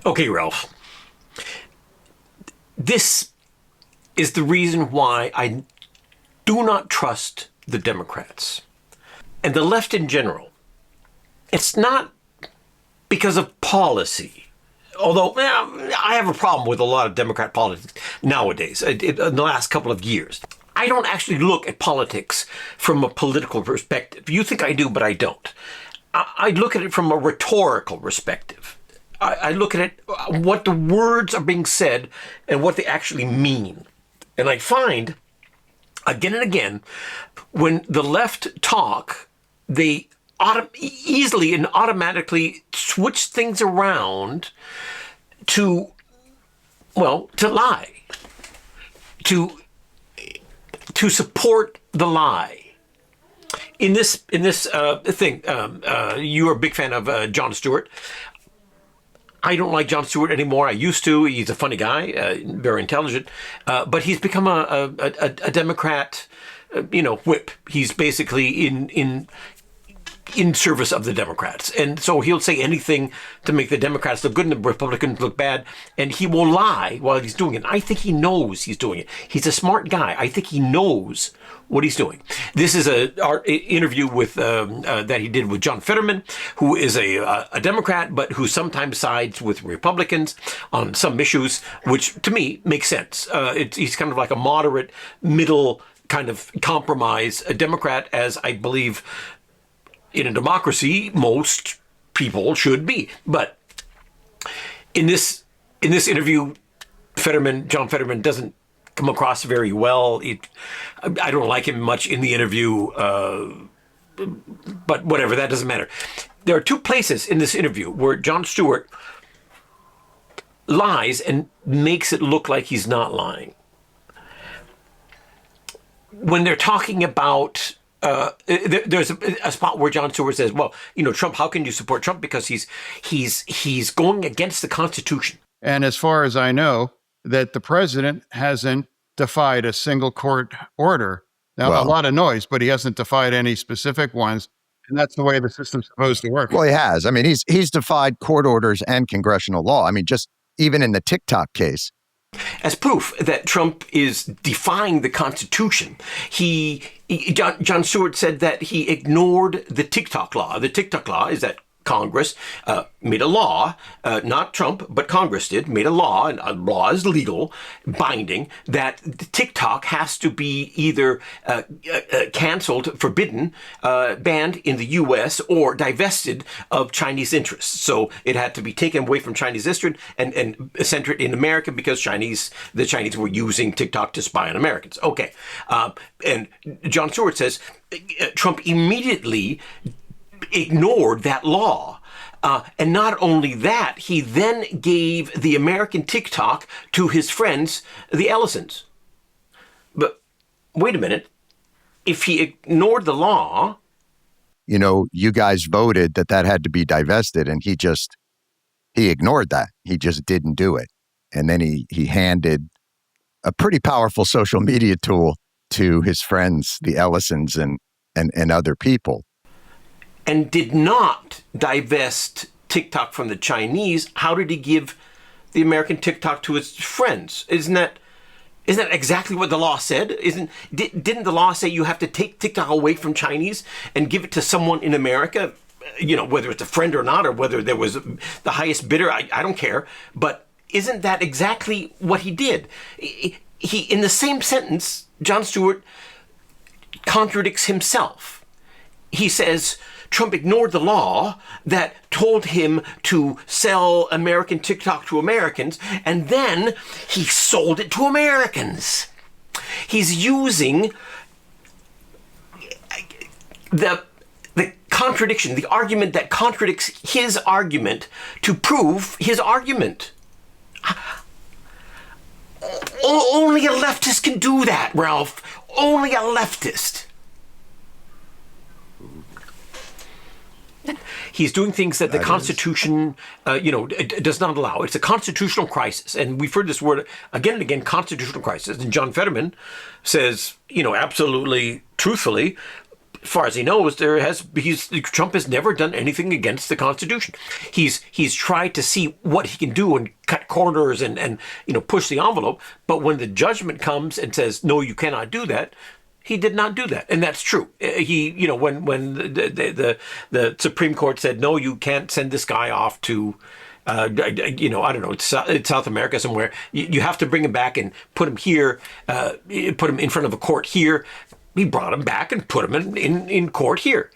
Okay, Ralph. This is the reason why I do not trust the Democrats and the left in general. It's not because of policy, although I have a problem with a lot of Democrat politics nowadays, in the last couple of years. I don't actually look at politics from a political perspective. You think I do, but I don't. I look at it from a rhetorical perspective. I look at it, what the words are being said and what they actually mean. And I find, again and again, when the left talk, they easily and automatically switch things around to lie, to support the lie. In this thing, you are a big fan of Jon Stewart. I don't like Jon Stewart anymore. I used to. He's a funny guy, very intelligent, but he's become a Democrat, whip. He's basically in service of the Democrats. And so he'll say anything to make the Democrats look good and the Republicans look bad. And he will lie while he's doing it. I think he knows he's doing it. He's a smart guy. I think he knows what he's doing. This is our interview with that he did with John Fetterman, who is a Democrat, but who sometimes sides with Republicans on some issues, which to me makes sense. He's kind of like a moderate, middle kind of compromise, a Democrat, as I believe in a democracy, most people should be. But in this interview, John Fetterman doesn't come across very well. I don't like him much in the interview, but whatever, that doesn't matter. There are two places in this interview where Jon Stewart lies and makes it look like he's not lying. When they're talking about there's a spot where Jon Stewart says, well, Trump, how can you support Trump? Because he's going against the Constitution. And as far as I know, that the president hasn't defied a single court order. Now, a lot of noise, but he hasn't defied any specific ones. And that's the way the system's supposed to work. Well, he has. I mean, he's defied court orders and congressional law. I mean, just even in the TikTok case. As proof that Trump is defying the Constitution, Jon Stewart said that he ignored the TikTok law. The TikTok law is that Congress made a law, not Trump, but Congress made a law, and a law is legal, binding, that TikTok has to be either canceled, forbidden, banned in the U.S. or divested of Chinese interests. So it had to be taken away from Chinese interests and centered in America because the Chinese were using TikTok to spy on Americans. Okay. And Jon Stewart says Trump immediately ignored that law. And not only that, he then gave the American TikTok to his friends, the Ellisons. But wait a minute. If he ignored the law... you guys voted that had to be divested, and he ignored that. He just didn't do it. And then he handed a pretty powerful social media tool to his friends, the Ellisons and other people. And did not divest TikTok from the Chinese. How did he give the American TikTok to his friends? Isn't that exactly what the law said? Didn't the law say you have to take TikTok away from Chinese and give it to someone in America? Whether it's a friend or not, or whether there was the highest bidder, I don't care. But isn't that exactly what he did? He in the same sentence, Jon Stewart contradicts himself. He says Trump ignored the law that told him to sell American TikTok to Americans, and then he sold it to Americans. He's using the contradiction, the argument that contradicts his argument to prove his argument. Only a leftist can do that, Ralph. Only a leftist. He's doing things that the Constitution, does not allow. It's a constitutional crisis. And we've heard this word again and again, constitutional crisis. And John Fetterman says, absolutely truthfully, as far as he knows, Trump has never done anything against the Constitution. He's tried to see what he can do and cut corners and push the envelope. But when the judgment comes and says, no, you cannot do that, he did not do that, and that's true. When the Supreme Court said, no, you can't send this guy off to, I don't know, it's South America somewhere. You have to bring him back and put him here, put him in front of a court here. He brought him back and put him in court here.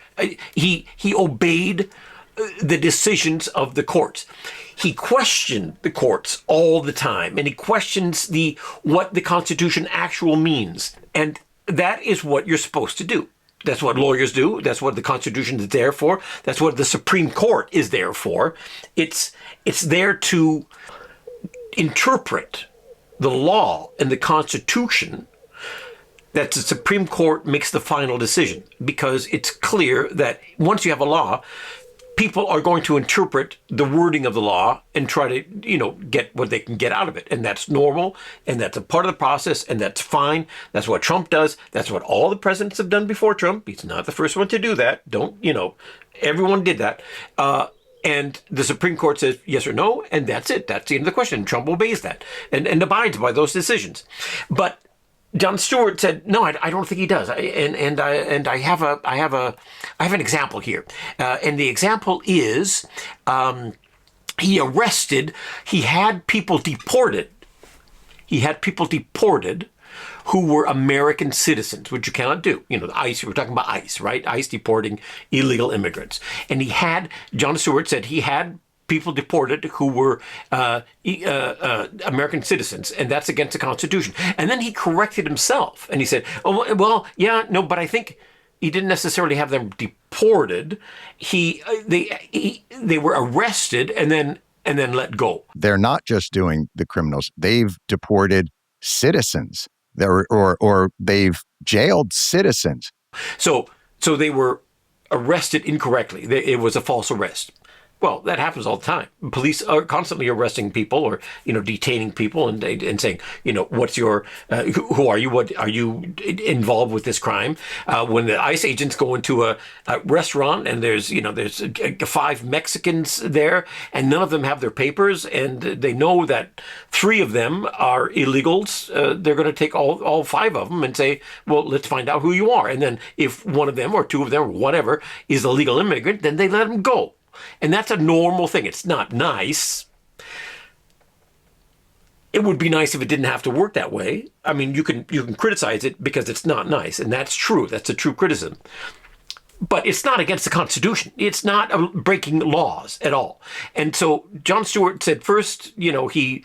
He obeyed the decisions of the courts. He questioned the courts all the time, and he questions what the Constitution actually means. And that is what you're supposed to do. That's what lawyers do. That's what the Constitution is there for. That's what the Supreme Court is there for. It's there to interpret the law and the Constitution, that the Supreme Court makes the final decision, because it's clear that once you have a law, people are going to interpret the wording of the law and try to, get what they can get out of it. And that's normal, and that's a part of the process, and that's fine. That's what Trump does. That's what all the presidents have done before Trump. He's not the first one to do that. Everyone did that. And the Supreme Court says yes or no, and that's it. That's the end of the question. Trump obeys that and abides by those decisions. But John Stewart said, "No, I don't think he does." I have an example here, and the example is he had people deported. He had people deported who were American citizens, which you cannot do. The ICE. We're talking about ICE, right? ICE deporting illegal immigrants, and John Stewart said he had people deported who were American citizens, and that's against the Constitution. And then he corrected himself, and he said, "Oh, well, yeah, no, but I think he didn't necessarily have them deported. They were arrested and then let go." They're not just doing the criminals; they've deported citizens. Or they've jailed citizens. So they were arrested incorrectly. It was a false arrest. Well, that happens all the time. Police are constantly arresting people or, detaining people and saying, what's your, who are you? What are you involved with this crime? When the ICE agents go into a restaurant and there's 5 Mexicans there and none of them have their papers and they know that 3 of them are illegals, they're going to take all 5 of them and say, well, let's find out who you are. And then if one of them or 2 of them or whatever is a legal immigrant, then they let them go. And that's a normal thing. It's not nice. It would be nice if it didn't have to work that way. I mean, you can criticize it because it's not nice, and that's true. That's a true criticism. But it's not against the Constitution. It's not breaking laws at all. And so John Stewart said first, he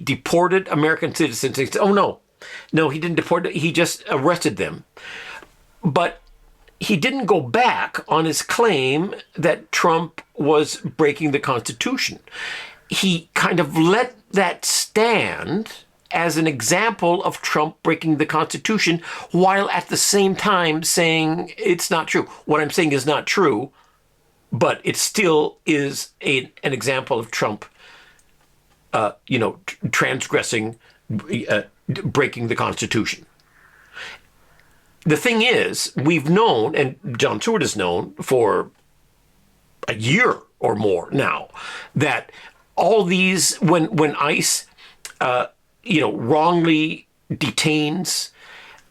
deported American citizens. He said, oh no, he didn't deport them. He just arrested them. But he didn't go back on his claim that Trump was breaking the Constitution. He kind of let that stand as an example of Trump breaking the Constitution, while at the same time saying it's not true. What I'm saying is not true, but it still is an example of Trump, transgressing, breaking the Constitution. The thing is, we've known, and John Stewart has known for a year or more now, that all these, when ICE, wrongly detains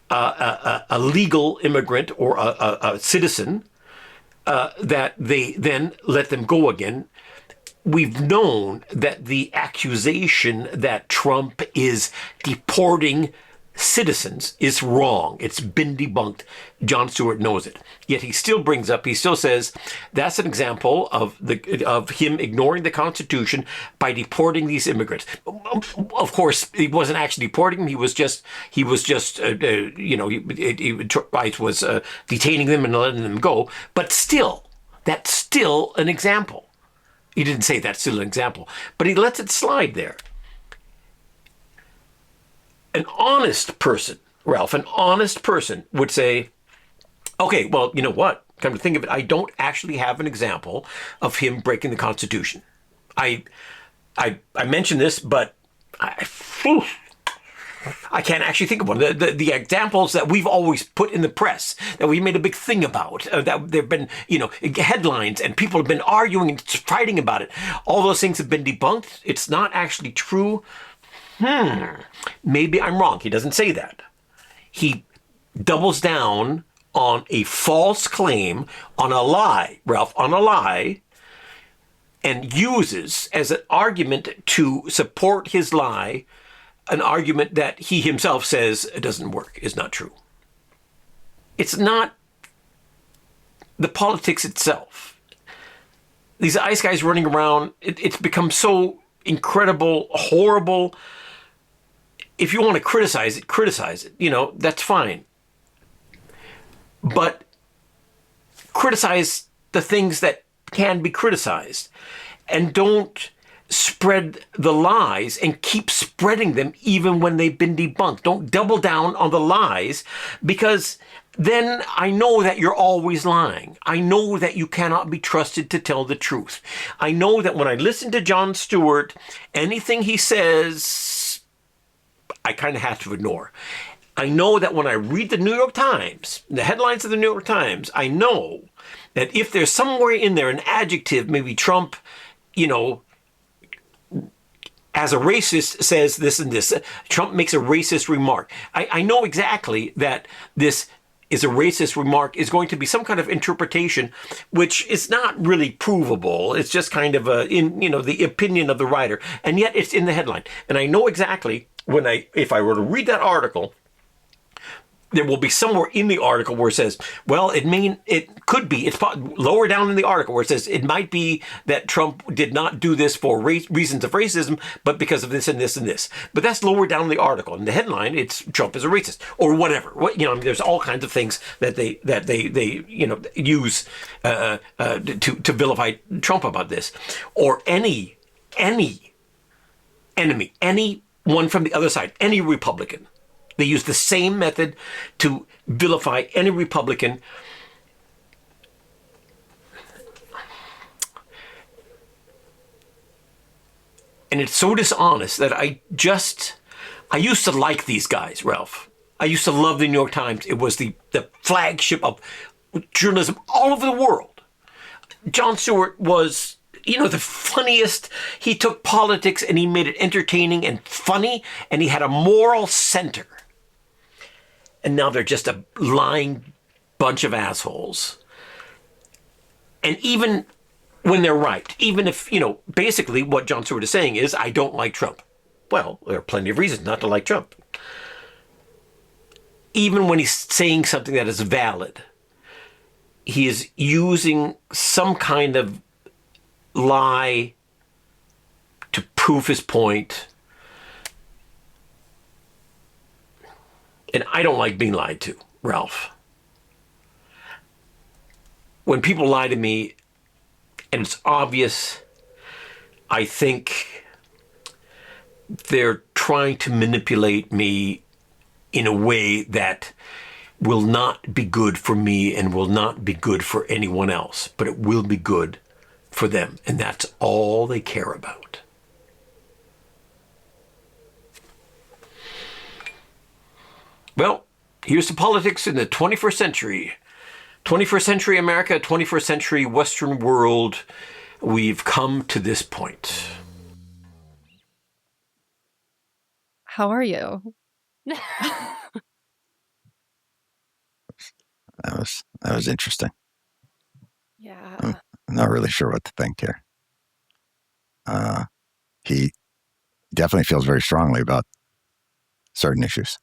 a legal immigrant or a citizen, that they then let them go again. We've known that the accusation that Trump is deporting citizens is wrong. It's been debunked. John Stewart knows it. Yet he still says that's an example of him ignoring the Constitution by deporting these immigrants. Of course, he wasn't actually deporting them. He was just ICE was detaining them and letting them go. But still, that's still an example. He didn't say that's still an example, but he lets it slide there. An honest person, Ralph, would say, okay, well, you know what? Come to think of it, I don't actually have an example of him breaking the Constitution. I mentioned this, but I can't actually think of one. The examples that we've always put in the press, that we made a big thing about, that there've been, headlines and people have been arguing and fighting about it. All those things have been debunked. It's not actually true. Maybe I'm wrong. He doesn't say that. He doubles down on a false claim, on a lie, Ralph, on a lie, and uses as an argument to support his lie an argument that he himself says doesn't work, is not true. It's not the politics itself. These ice guys running around, it's become so incredible, horrible. If you want to criticize it. That's fine. But criticize the things that can be criticized, and don't spread the lies and keep spreading them even when they've been debunked. Don't double down on the lies, because then I know that you're always lying. I know that you cannot be trusted to tell the truth. I know that when I listen to John Stewart, anything he says, I kind of have to ignore. I know that when I read the New York Times, the headlines of the New York Times, I know that if there's somewhere in there an adjective, maybe Trump, as a racist says this and this, Trump makes a racist remark. I know exactly that this is a racist remark is going to be some kind of interpretation, which is not really provable. It's just kind of the opinion of the writer. And yet it's in the headline. And I know exactly if I were to read that article, there will be somewhere in the article where it says, well, it's lower down in the article where it says it might be that Trump did not do this for reasons of racism, but because of this and this and this. But that's lower down in the article. In the headline, it's Trump is a racist or whatever. There's all kinds of things that they use to vilify Trump about this, or any enemy, anyone from the other side, any Republican. They use the same method to vilify any Republican. And it's so dishonest that I used to like these guys, Ralph. I used to love the New York Times. It was the flagship of journalism all over the world. John Stewart was, the funniest. He took politics and he made it entertaining and funny, and he had a moral center. And now they're just a lying bunch of assholes. And even when they're right, even if, basically what John Stewart is saying is, I don't like Trump. Well, there are plenty of reasons not to like Trump. Even when he's saying something that is valid, he is using some kind of lie to prove his point. And I don't like being lied to, Ralph. When people lie to me, and it's obvious, I think they're trying to manipulate me in a way that will not be good for me and will not be good for anyone else, but it will be good for them. And that's all they care about. Well, here's the politics in the 21st century. 21st century America, 21st century Western world. We've come to this point. How are you? That was interesting. Yeah. I'm not really sure what to think here. He definitely feels very strongly about certain issues.